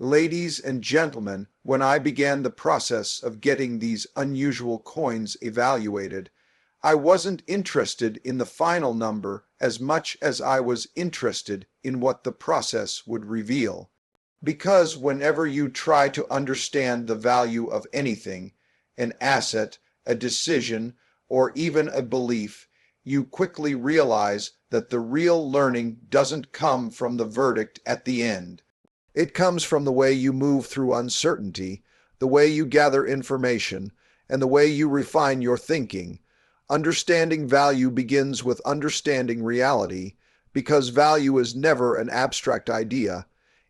Ladies and gentlemen, when I began the process of getting these unusual coins evaluated, I wasn't interested in the final number as much as I was interested in what the process would reveal. Because whenever you try to understand the value of anything, an asset, a decision, or even a belief, you quickly realize that the real learning doesn't come from the verdict at the end. It comes from the way you move through uncertainty, the way you gather information, and the way you refine your thinking. Understanding value begins with understanding reality, because value is never an abstract idea.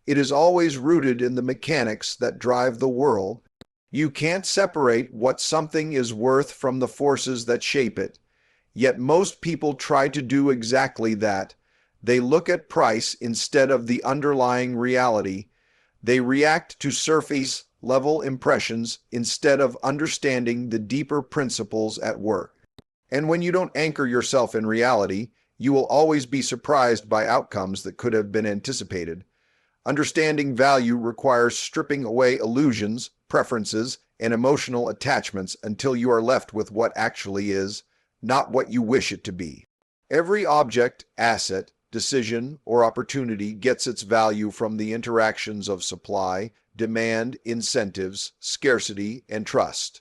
It is always rooted in the mechanics that drive the world. You can't separate what something is worth from the forces that shape it. Yet most people try to do exactly that. They look at price instead of the underlying reality. They react to surface level impressions instead of understanding the deeper principles at work. And when you don't anchor yourself in reality, you will always be surprised by outcomes that could have been anticipated. Understanding value requires stripping away illusions, preferences, and emotional attachments until you are left with what actually is, not what you wish it to be. Every object, asset, decision, or opportunity gets its value from the interactions of supply, demand, incentives, scarcity, and trust.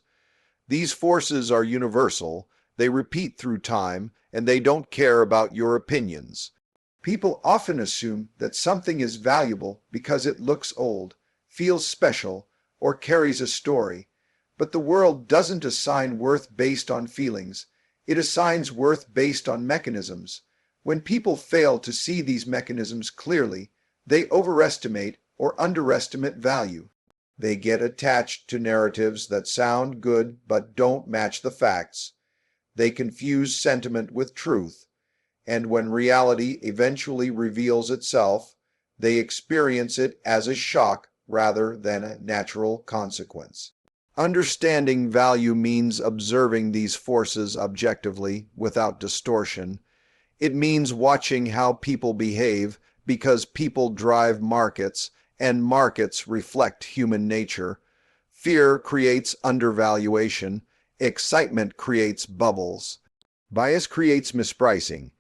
These forces are universal, they repeat through time, and they don't care about your opinions. People often assume that something is valuable because it looks old, feels special, or carries a story. But the world doesn't assign worth based on feelings. It assigns worth based on mechanisms. When people fail to see these mechanisms clearly, they overestimate or underestimate value. They get attached to narratives that sound good but don't match the facts. They confuse sentiment with truth. And when reality eventually reveals itself, they experience it as a shock rather than a natural consequence. Understanding value means observing these forces objectively, without distortion. It means watching how people behave, because people drive markets, and markets reflect human nature. Fear creates undervaluation. Excitement creates bubbles. Bias creates mispricing.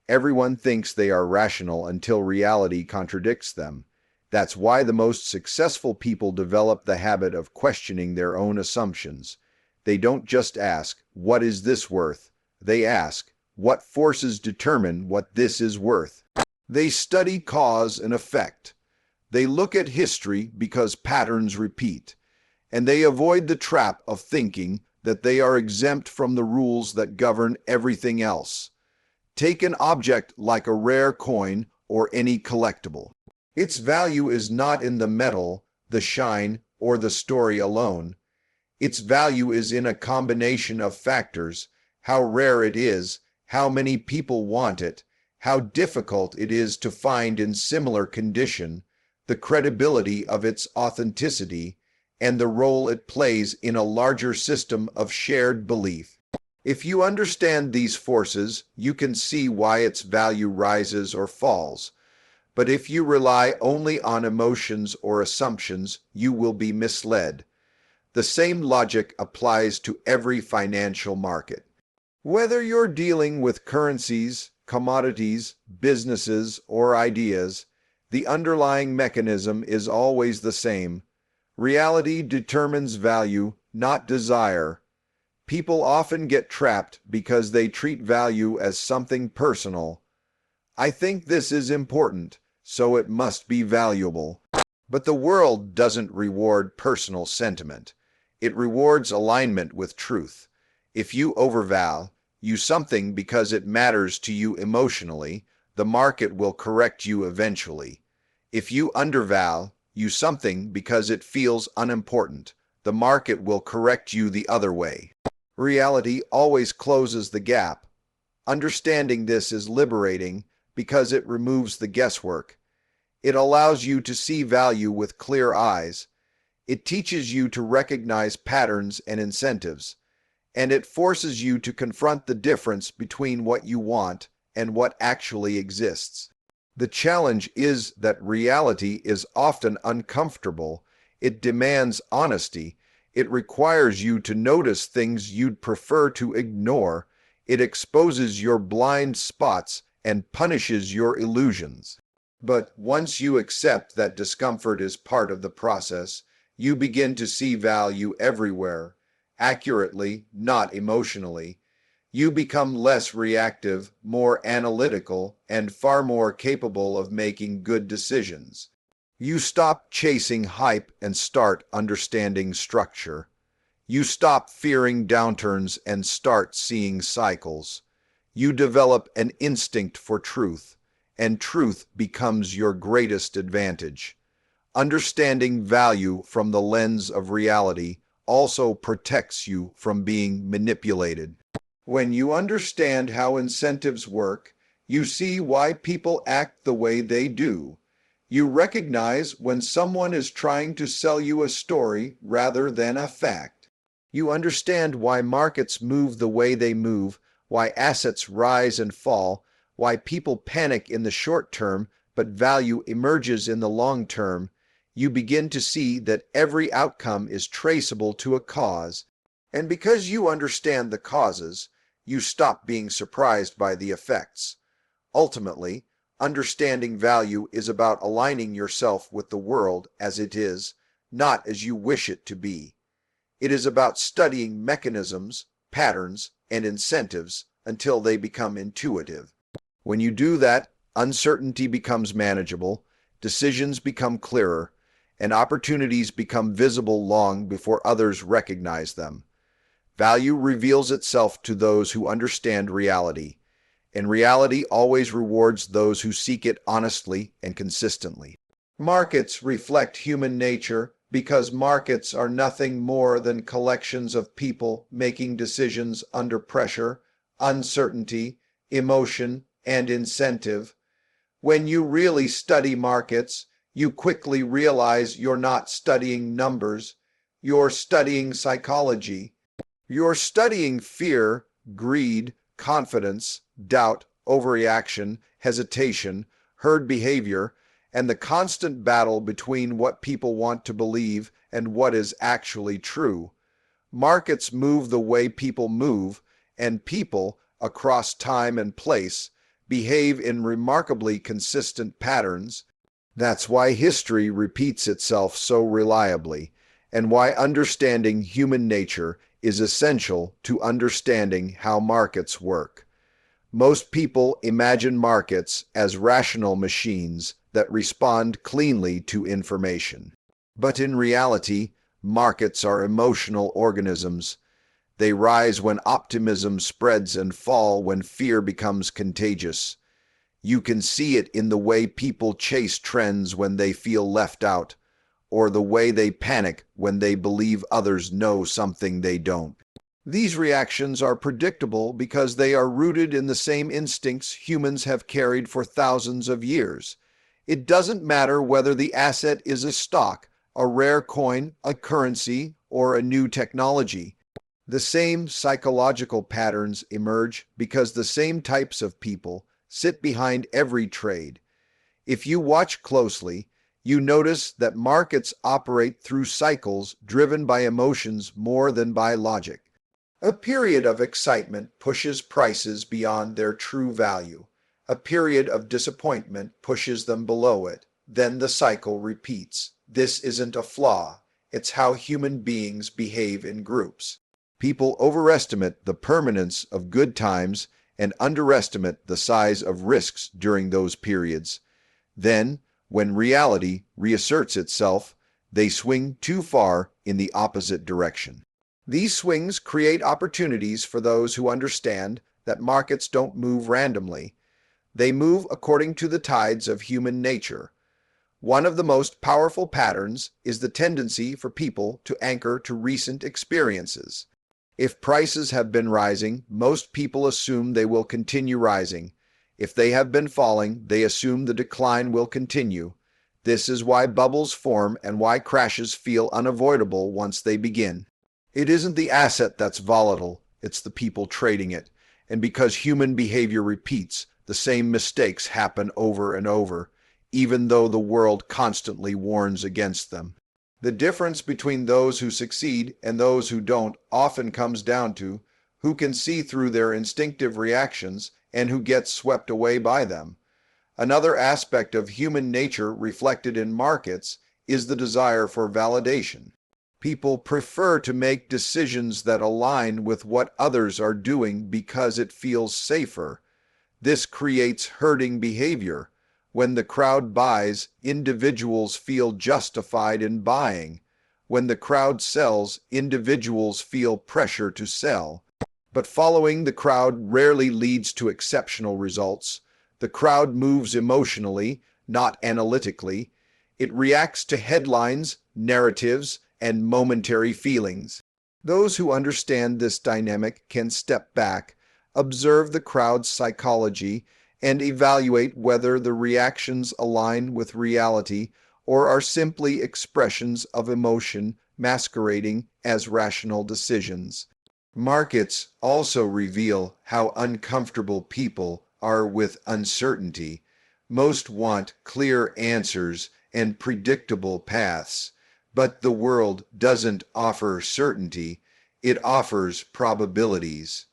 Everyone thinks they are rational until reality contradicts them. That's why the most successful people develop the habit of questioning their own assumptions. They don't just ask, "What is this worth?" They ask, "What forces determine what this is worth?" They study cause and effect. They look at history because patterns repeat, and they avoid the trap of thinking that they are exempt from the rules that govern everything else. Take an object like a rare coin or any collectible. Its value is not in the metal, the shine, or the story alone. Its value is in a combination of factors: how rare it is, how many people want it, how difficult it is to find in similar condition, the credibility of its authenticity, and the role it plays in a larger system of shared belief. If you understand these forces, you can see why its value rises or falls. But if you rely only on emotions or assumptions, you will be misled. The same logic applies to every financial market. Whether you're dealing with currencies, commodities, businesses, or ideas, the underlying mechanism is always the same. Reality determines value, not desire. People often get trapped because they treat value as something personal. I think this is important, so it must be valuable. But the world doesn't reward personal sentiment. It rewards alignment with truth. If you overvalue something because it matters to you emotionally, the market will correct you eventually. If you undervalue something because it feels unimportant, the market will correct you the other way. Reality always closes the gap. Understanding this is liberating because it removes the guesswork. It allows you to see value with clear eyes. It teaches you to recognize patterns and incentives, and it forces you to confront the difference between what you want and what actually exists. The challenge is that reality is often uncomfortable. It demands honesty. It requires you to notice things you'd prefer to ignore. It exposes your blind spots and punishes your illusions. But once you accept that discomfort is part of the process, you begin to see value everywhere, accurately, not emotionally. You become less reactive, more analytical, and far more capable of making good decisions. You stop chasing hype and start understanding structure. You stop fearing downturns and start seeing cycles. You develop an instinct for truth, and truth becomes your greatest advantage. Understanding value from the lens of reality also protects you from being manipulated. When you understand how incentives work, you see why people act the way they do. You recognize when someone is trying to sell you a story rather than a fact. You understand why markets move the way they move, why assets rise and fall, why people panic in the short term but value emerges in the long term. You begin to see that every outcome is traceable to a cause. And because you understand the causes, you stop being surprised by the effects. Ultimately, understanding value is about aligning yourself with the world as it is, not as you wish it to be. It is about studying mechanisms, patterns, and incentives until they become intuitive. When you do that, uncertainty becomes manageable, decisions become clearer, and opportunities become visible long before others recognize them. Value reveals itself to those who understand reality, and reality always rewards those who seek it honestly and consistently. Markets reflect human nature because markets are nothing more than collections of people making decisions under pressure, uncertainty, emotion, and incentive. When you really study markets, you quickly realize you're not studying numbers, you're studying psychology. You're studying fear, greed, confidence, doubt, overreaction, hesitation, herd behavior, and the constant battle between what people want to believe and what is actually true. Markets move the way people move, and people, across time and place, behave in remarkably consistent patterns. That's why history repeats itself so reliably, and why understanding human nature is essential to understanding how markets work. Most people imagine markets as rational machines that respond cleanly to information. But in reality, markets are emotional organisms. They rise when optimism spreads and fall when fear becomes contagious. You can see it in the way people chase trends when they feel left out, or the way they panic when they believe others know something they don't. These reactions are predictable because they are rooted in the same instincts humans have carried for thousands of years. It doesn't matter whether the asset is a stock, a rare coin, a currency, or a new technology. The same psychological patterns emerge because the same types of people sit behind every trade. If you watch closely, you notice that markets operate through cycles driven by emotions more than by logic. A period of excitement pushes prices beyond their true value. A period of disappointment pushes them below it. Then the cycle repeats. This isn't a flaw. It's how human beings behave in groups. People overestimate the permanence of good times and underestimate the size of risks during those periods. Then, when reality reasserts itself, they swing too far in the opposite direction. These swings create opportunities for those who understand that markets don't move randomly. They move according to the tides of human nature. One of the most powerful patterns is the tendency for people to anchor to recent experiences. If prices have been rising, most people assume they will continue rising. If they have been falling, they assume the decline will continue. This is why bubbles form and why crashes feel unavoidable once they begin. It isn't the asset that's volatile, it's the people trading it. And because human behavior repeats, the same mistakes happen over and over, even though the world constantly warns against them. The difference between those who succeed and those who don't often comes down to who can see through their instinctive reactions and who gets swept away by them. Another aspect of human nature reflected in markets is the desire for validation. People prefer to make decisions that align with what others are doing because it feels safer. This creates herding behavior. When the crowd buys, individuals feel justified in buying. When the crowd sells, individuals feel pressure to sell. But following the crowd rarely leads to exceptional results. The crowd moves emotionally, not analytically. It reacts to headlines, narratives, and momentary feelings. Those who understand this dynamic can step back, observe the crowd's psychology, and evaluate whether the reactions align with reality or are simply expressions of emotion masquerading as rational decisions. Markets also reveal how uncomfortable people are with uncertainty. Most want clear answers and predictable paths, but the world doesn't offer certainty, it offers probabilities.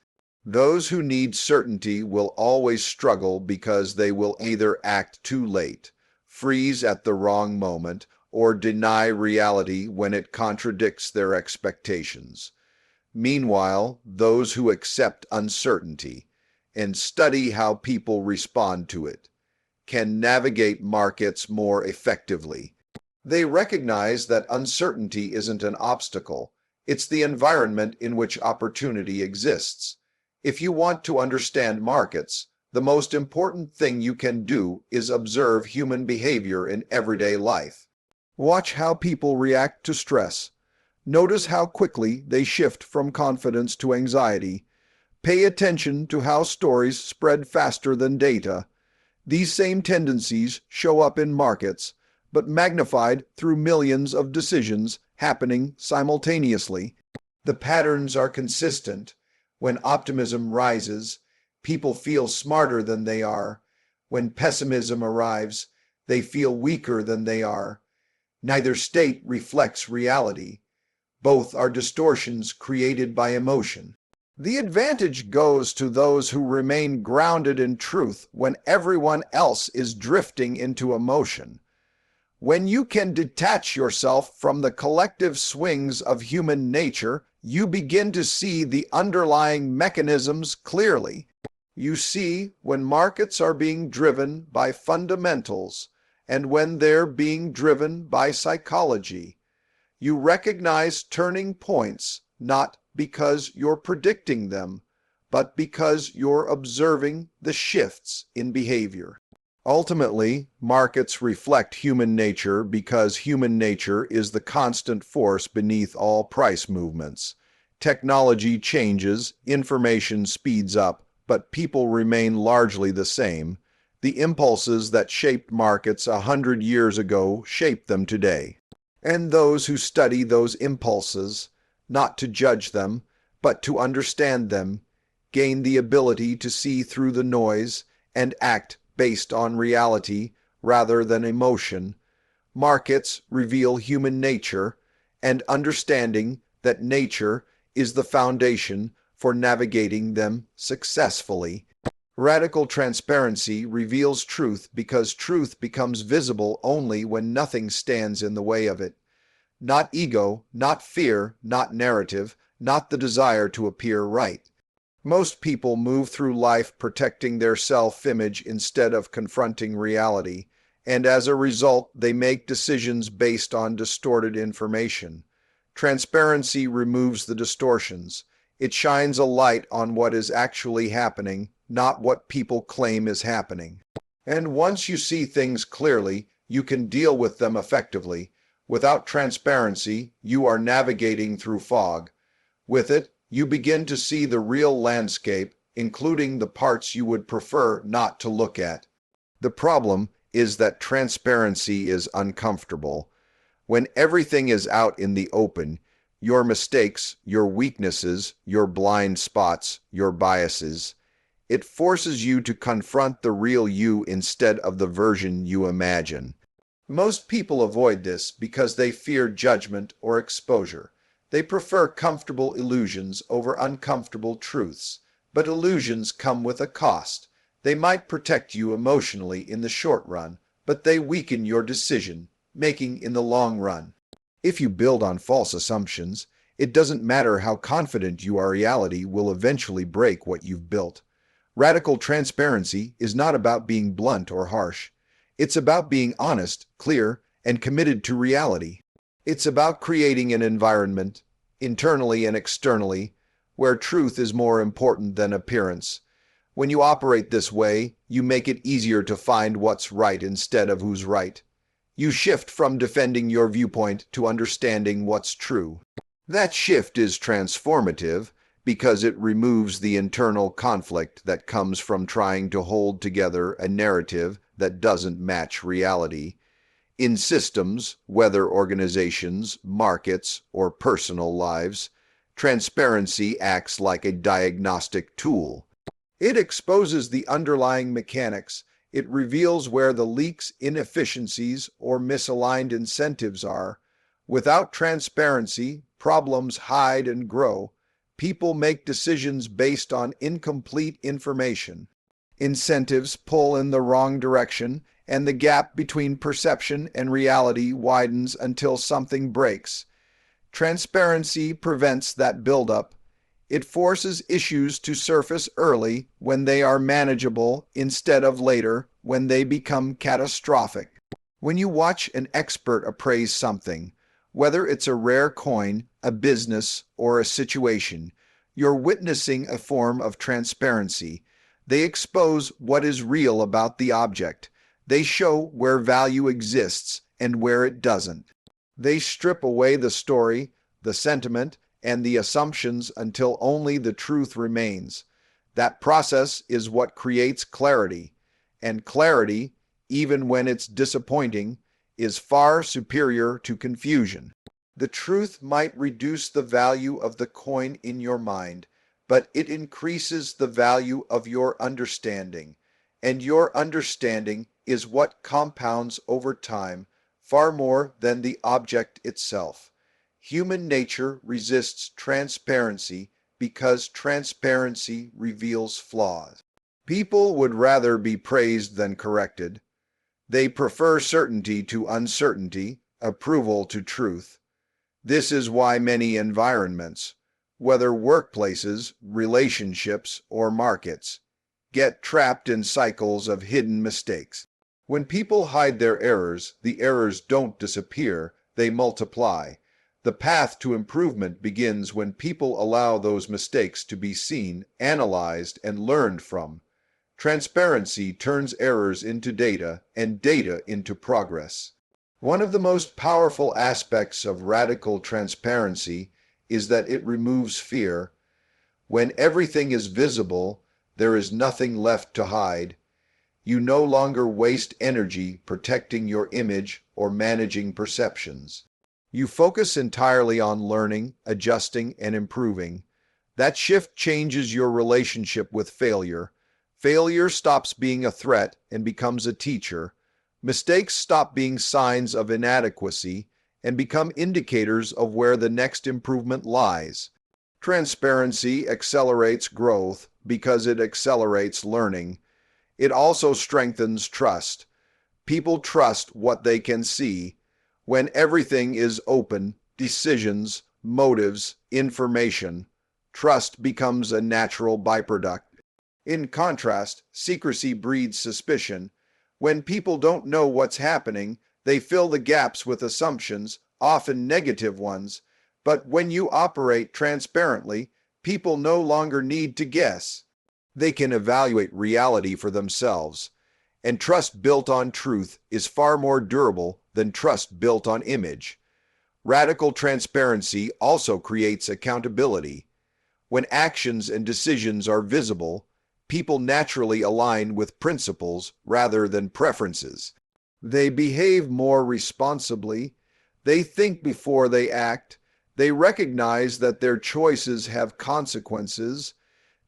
Those who need certainty will always struggle because they will either act too late, freeze at the wrong moment, or deny reality when it contradicts their expectations. Meanwhile, those who accept uncertainty and study how people respond to it can navigate markets more effectively. They recognize that uncertainty isn't an obstacle, it's the environment in which opportunity exists. If you want to understand markets, the most important thing you can do is observe human behavior in everyday life. Watch how people react to stress. Notice how quickly they shift from confidence to anxiety. Pay attention to how stories spread faster than data. These same tendencies show up in markets, but magnified through millions of decisions happening simultaneously. The patterns are consistent. When optimism rises, people feel smarter than they are. When pessimism arrives, they feel weaker than they are. Neither state reflects reality. Both are distortions created by emotion. The advantage goes to those who remain grounded in truth when everyone else is drifting into emotion. When you can detach yourself from the collective swings of human nature, you begin to see the underlying mechanisms clearly. You see when markets are being driven by fundamentals and when they're being driven by psychology. You recognize turning points not because you're predicting them, but because you're observing the shifts in behavior. Ultimately, markets reflect human nature because human nature is the constant force beneath all price movements. Technology changes, information speeds up, but people remain largely the same. The impulses that shaped markets 100 years ago shape them today. And those who study those impulses, not to judge them, but to understand them, gain the ability to see through the noise and act based on reality rather than emotion. Markets reveal human nature, and understanding that nature is the foundation for navigating them successfully. Radical transparency reveals truth because truth becomes visible only when nothing stands in the way of it. Not ego, not fear, not narrative, not the desire to appear right. Most people move through life protecting their self-image instead of confronting reality, and as a result, they make decisions based on distorted information. Transparency removes the distortions. It shines a light on what is actually happening, not what people claim is happening. And once you see things clearly, you can deal with them effectively. Without transparency, you are navigating through fog. With it, you begin to see the real landscape, including the parts you would prefer not to look at. The problem is that transparency is uncomfortable. When everything is out in the open, your mistakes, your weaknesses, your blind spots, your biases, It forces you to confront the real you instead of the version you imagine. Most people avoid this because they fear judgment or exposure. They prefer comfortable illusions over uncomfortable truths. But illusions come with a cost. They might protect you emotionally in the short run, but they weaken your decision making in the long run. If you build on false assumptions, it doesn't matter how confident you are, reality will eventually break what you've built. Radical transparency is not about being blunt or harsh. It's about being honest, clear, and committed to reality. It's about creating an environment, internally and externally, where truth is more important than appearance. When you operate this way, you make it easier to find what's right instead of who's right. You shift from defending your viewpoint to understanding what's true. That shift is transformative because it removes the internal conflict that comes from trying to hold together a narrative that doesn't match reality. In systems, whether organizations, markets, or personal lives, transparency acts like a diagnostic tool. It exposes the underlying mechanics. It reveals where the leaks, inefficiencies, or misaligned incentives are. Without transparency, problems hide and grow. People make decisions based on incomplete information. Incentives pull in the wrong direction, and the gap between perception and reality widens until something breaks. Transparency prevents that buildup. It forces issues to surface early when they are manageable instead of later when they become catastrophic. When you watch an expert appraise something, whether it's a rare coin, a business, or a situation, you're witnessing a form of transparency. They expose what is real about the object. They show where value exists and where it doesn't. They strip away the story, the sentiment, and the assumptions until only the truth remains. That process is what creates clarity. And clarity, even when it's disappointing, is far superior to confusion. The truth might reduce the value of the coin in your mind, but it increases the value of your understanding. And your understanding is what compounds over time far more than the object itself. Human nature resists transparency because transparency reveals flaws. People would rather be praised than corrected. They prefer certainty to uncertainty, approval to truth. This is why many environments, whether workplaces, relationships, or markets, get trapped in cycles of hidden mistakes. When people hide their errors, the errors don't disappear, they multiply. The path to improvement begins when people allow those mistakes to be seen, analyzed, and learned from. Transparency turns errors into data and data into progress. One of the most powerful aspects of radical transparency is that it removes fear. When everything is visible, there is nothing left to hide. You no longer waste energy protecting your image or managing perceptions. You focus entirely on learning, adjusting, and improving. That shift changes your relationship with failure. Failure stops being a threat and becomes a teacher. Mistakes stop being signs of inadequacy and become indicators of where the next improvement lies. Transparency accelerates growth because it accelerates learning. It also strengthens trust. People trust what they can see. When everything is open, decisions, motives, information, trust becomes a natural byproduct. In contrast, secrecy breeds suspicion. When people don't know what's happening, they fill the gaps with assumptions, often negative ones. But when you operate transparently, people no longer need to guess. They can evaluate reality for themselves. And trust built on truth is far more durable than trust built on image. Radical transparency also creates accountability. When actions and decisions are visible, people naturally align with principles rather than preferences. They behave more responsibly. They think before they act. They recognize that their choices have consequences.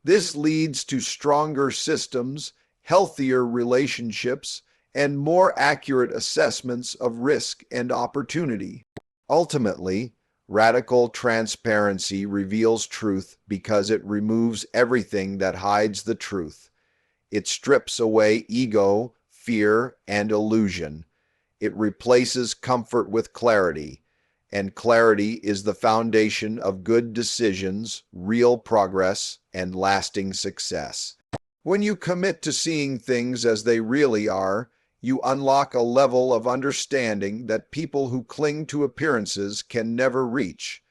This leads to stronger systems, healthier relationships, and more accurate assessments of risk and opportunity. Ultimately, radical transparency reveals truth because it removes everything that hides the truth. It strips away ego, fear, and illusion. It replaces comfort with clarity, and clarity is the foundation of good decisions, real progress, and lasting success. When you commit to seeing things as they really are, you unlock a level of understanding that people who cling to appearances can never reach.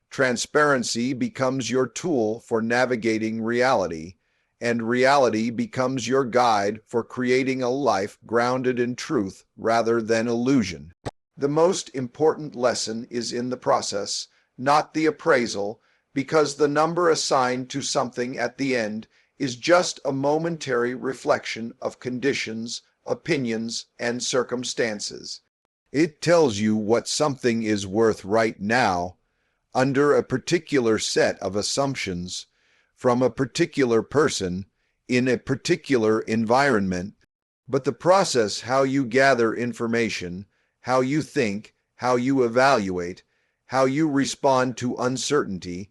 Transparency becomes your tool for navigating reality, and reality becomes your guide for creating a life grounded in truth rather than illusion. The most important lesson is in the process, not the appraisal, because the number assigned to something at the end is just a momentary reflection of conditions, opinions, and circumstances. It tells you what something is worth right now, under a particular set of assumptions, from a particular person, in a particular environment. But the process, how you gather information, how you think, how you evaluate, how you respond to uncertainty,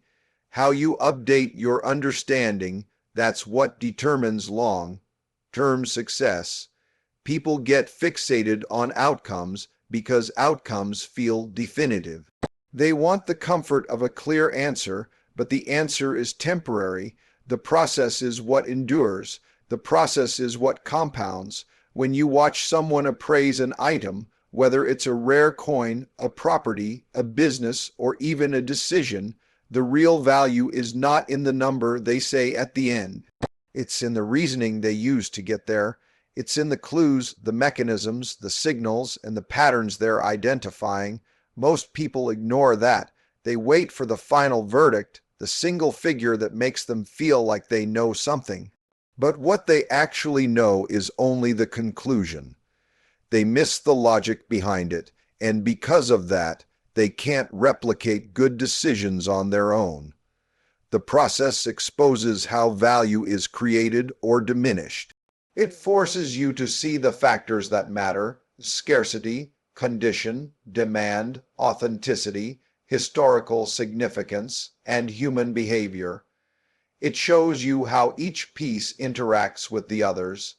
how you update your understanding, that's what determines long-term success. People get fixated on outcomes because outcomes feel definitive. They want the comfort of a clear answer, but the answer is temporary. The process is what endures. The process is what compounds. When you watch someone appraise an item, whether it's a rare coin, a property, a business, or even a decision, the real value is not in the number they say at the end. It's in the reasoning they use to get there. It's in the clues, the mechanisms, the signals, and the patterns they're identifying. Most people ignore that. They wait for the final verdict, the single figure that makes them feel like they know something. But what they actually know is only the conclusion. They miss the logic behind it, and because of that, they can't replicate good decisions on their own. The process exposes how value is created or diminished. It forces you to see the factors that matter: scarcity, condition, demand, authenticity, historical significance, and human behavior. It shows you how each piece interacts with the others.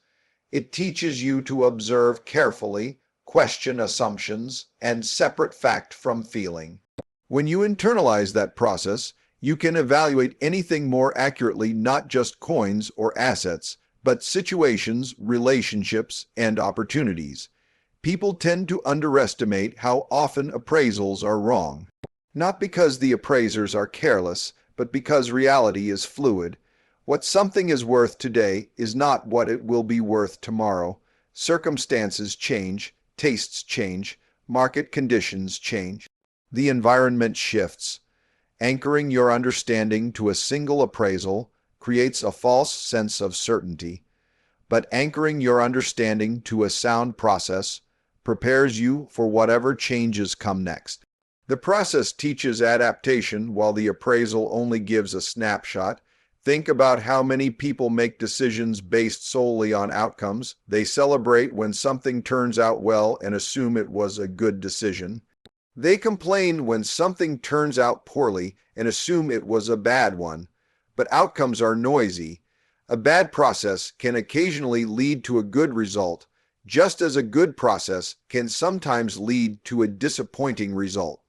It teaches you to observe carefully, question assumptions, and separate fact from feeling. When you internalize that process, you can evaluate anything more accurately, not just coins or assets, but situations, relationships, and opportunities. People tend to underestimate how often appraisals are wrong. Not because the appraisers are careless, but because reality is fluid. What something is worth today is not what it will be worth tomorrow. Circumstances change, tastes change, market conditions change. The environment shifts. Anchoring your understanding to a single appraisal creates a false sense of certainty, but anchoring your understanding to a sound process prepares you for whatever changes come next. The process teaches adaptation while the appraisal only gives a snapshot. Think about how many people make decisions based solely on outcomes. They celebrate when something turns out well and assume it was a good decision. They complain when something turns out poorly and assume it was a bad one. But outcomes are noisy. A bad process can occasionally lead to a good result, just as a good process can sometimes lead to a disappointing result.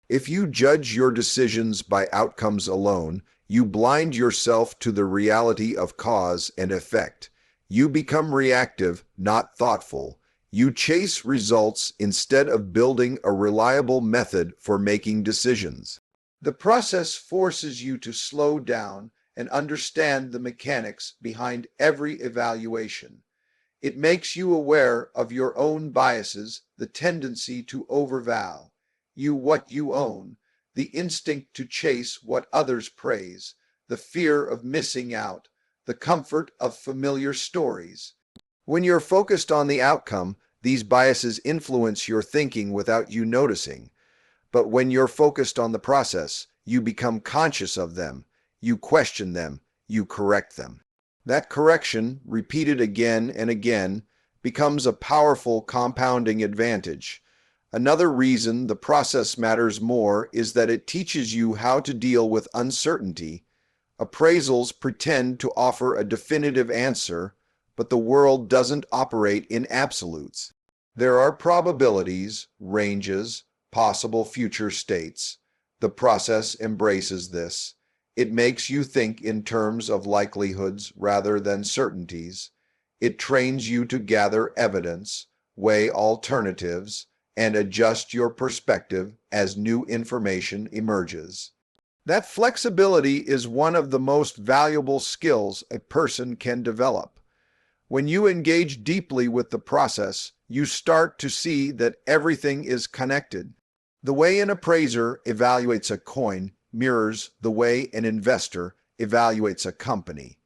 If you judge your decisions by outcomes alone, you blind yourself to the reality of cause and effect. You become reactive, not thoughtful. You chase results instead of building a reliable method for making decisions. The process forces you to slow down and understand the mechanics behind every evaluation. It makes you aware of your own biases, the tendency to overvalue what you own, the instinct to chase what others praise, the fear of missing out, the comfort of familiar stories. When you're focused on the outcome, these biases influence your thinking without you noticing. But when you're focused on the process, you become conscious of them. You question them. you correct them. That correction, repeated again and again, becomes a powerful compounding advantage. Another reason the process matters more is that it teaches you how to deal with uncertainty. Appraisals pretend to offer a definitive answer, but the world doesn't operate in absolutes. There are probabilities, ranges, possible future states. The process embraces this. It makes you think in terms of likelihoods rather than certainties. It trains you to gather evidence, weigh alternatives, and adjust your perspective as new information emerges. That flexibility is one of the most valuable skills a person can develop. When you engage deeply with the process, you start to see that everything is connected. The way an appraiser evaluates a coin mirrors the way an investor evaluates a company,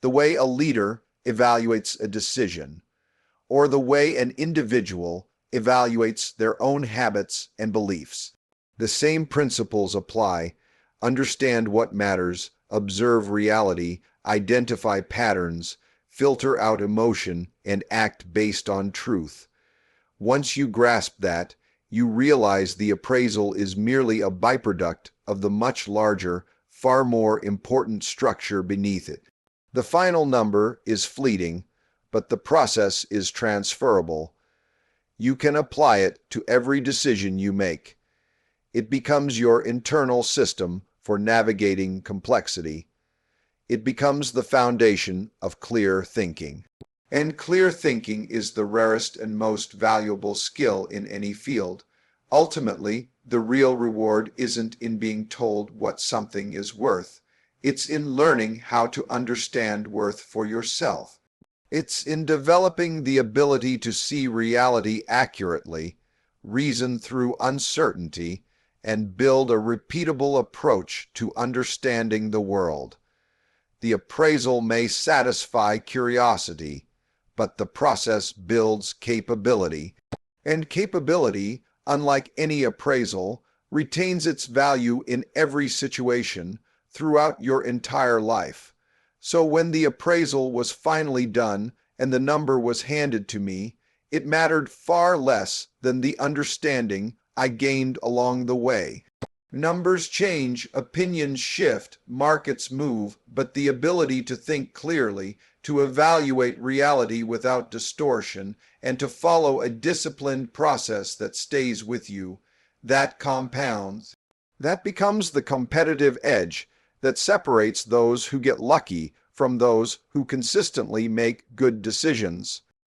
the way a leader evaluates a decision, or the way an individual evaluates their own habits and beliefs. The same principles apply. Understand what matters, observe reality, identify patterns, filter out emotion, and act based on truth. Once you grasp that, you realize the appraisal is merely a byproduct of the much larger, far more important structure beneath it. The final number is fleeting, but the process is transferable. You can apply it to every decision you make. It becomes your internal system for navigating complexity. It becomes the foundation of clear thinking. And clear thinking is the rarest and most valuable skill in any field. Ultimately, the real reward isn't in being told what something is worth. It's in learning how to understand worth for yourself. It's in developing the ability to see reality accurately, reason through uncertainty, and build a repeatable approach to understanding the world. The appraisal may satisfy curiosity, but the process builds capability. And capability, unlike any appraisal, retains its value in every situation throughout your entire life. So when the appraisal was finally done and the number was handed to me, it mattered far less than the understanding I gained along the way. Numbers change, opinions shift, markets move, but the ability to think clearly, to evaluate reality without distortion, and to follow a disciplined process that stays with you, that compounds. That becomes the competitive edge that separates those who get lucky from those who consistently make good decisions.